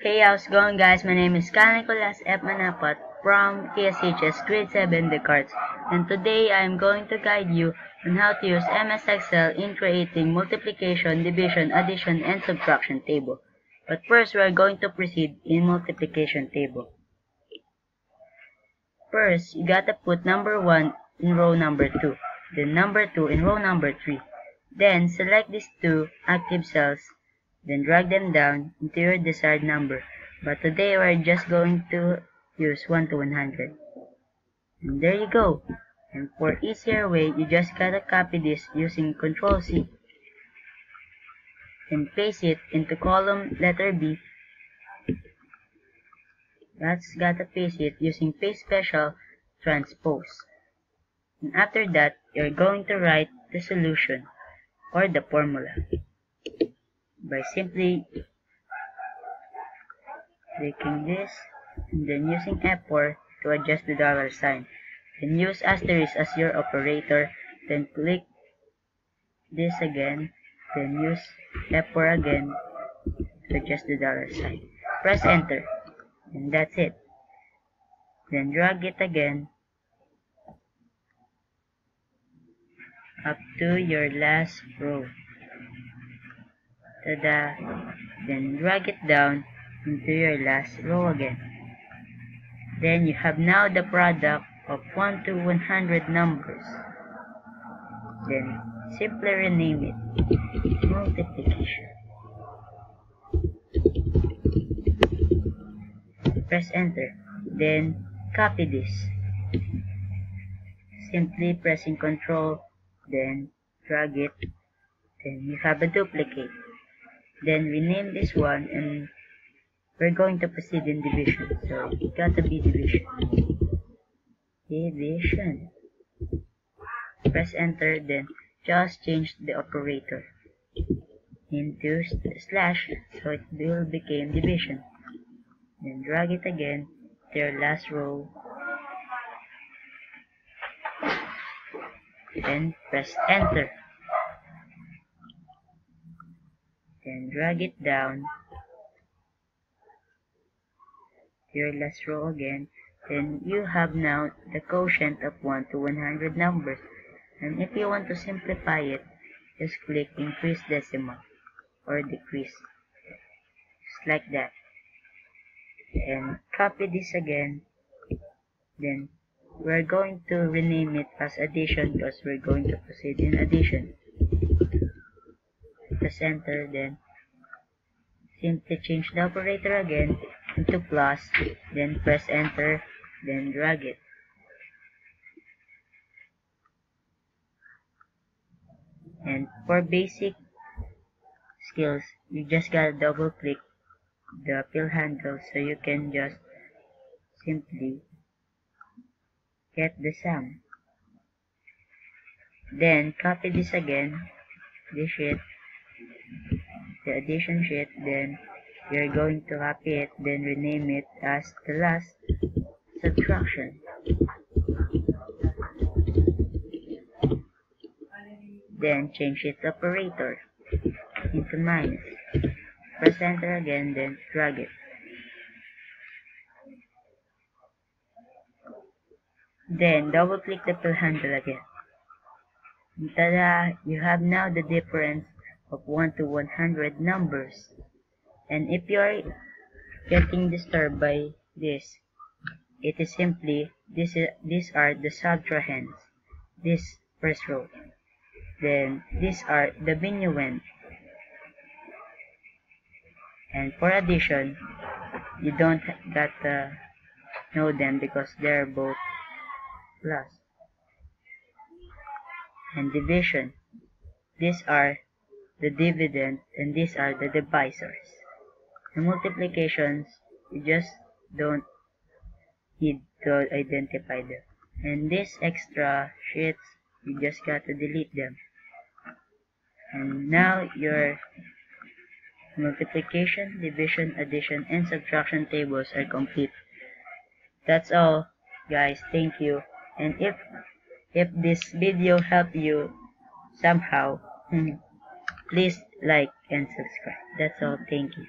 Hey, how's it going, guys? My name is Kyle Nicolas F. Manapat from KSHS Grade 7 Descartes, and today I am going to guide you on how to use MS Excel in creating multiplication, division, addition, and subtraction table. But first, we are going to proceed in multiplication table. First, you gotta put number 1 in row number 2, then number 2 in row number 3. Then, select these two active cells, then drag them down into your desired number. But today, we're just going to use 1 to 100. And there you go. And for easier way, you just gotta copy this using Ctrl C. And paste it into column letter B. That's gotta paste it using paste special transpose. And after that, you're going to write the solution or the formula by simply clicking this and then using F4 to adjust the dollar sign. Then use asterisk as your operator, then click this again, then use F4 again to adjust the dollar sign. Press enter, and that's it. Then drag it again up to your last row. Tada! Then drag it down into your last row again. Then you have now the product of 1 to 100 numbers. Then simply rename it multiplication. Press enter. Then copy this. Simply pressing Ctrl, then drag it. Then you have a duplicate. Then rename this one, and we're going to proceed in division. So it gotta be division. Division. Press enter, then just change the operator into slash, so it will become division. Then drag it again to your last row. Then press enter. Then drag it down to your last row again. Then you have now the quotient of 1 to 100 numbers. And if you want to simplify it, just click increase decimal or decrease. Just like that. And copy this again. Then we're going to rename it as addition because we're going to proceed in addition. Press enter, then simply change the operator again into plus, then press enter, then drag it. And for basic skills, you just gotta double click the fill handle so you can just simply get the sum. Then copy this again, this sheet, the addition sheet, then you're going to copy it, then rename it as the last subtraction. Then change its operator into minus. Press enter again, then drag it. Then double click the fill handle again. And tada! You have now the difference of 1 to 100 numbers. And if you are getting disturbed by this, it is simply these are the subtrahends, this first row. Then these are the minuend. And for addition, you don't gotta know them because they're both plus. And division, these are the dividend and these are the divisors. The multiplications, you just don't need to identify them. And these extra sheets, you just gotta delete them. And now your multiplication, division, addition, and subtraction tables are complete. That's all, guys. Thank you. And if this video helped you somehow, please like and subscribe. That's all. Thank you.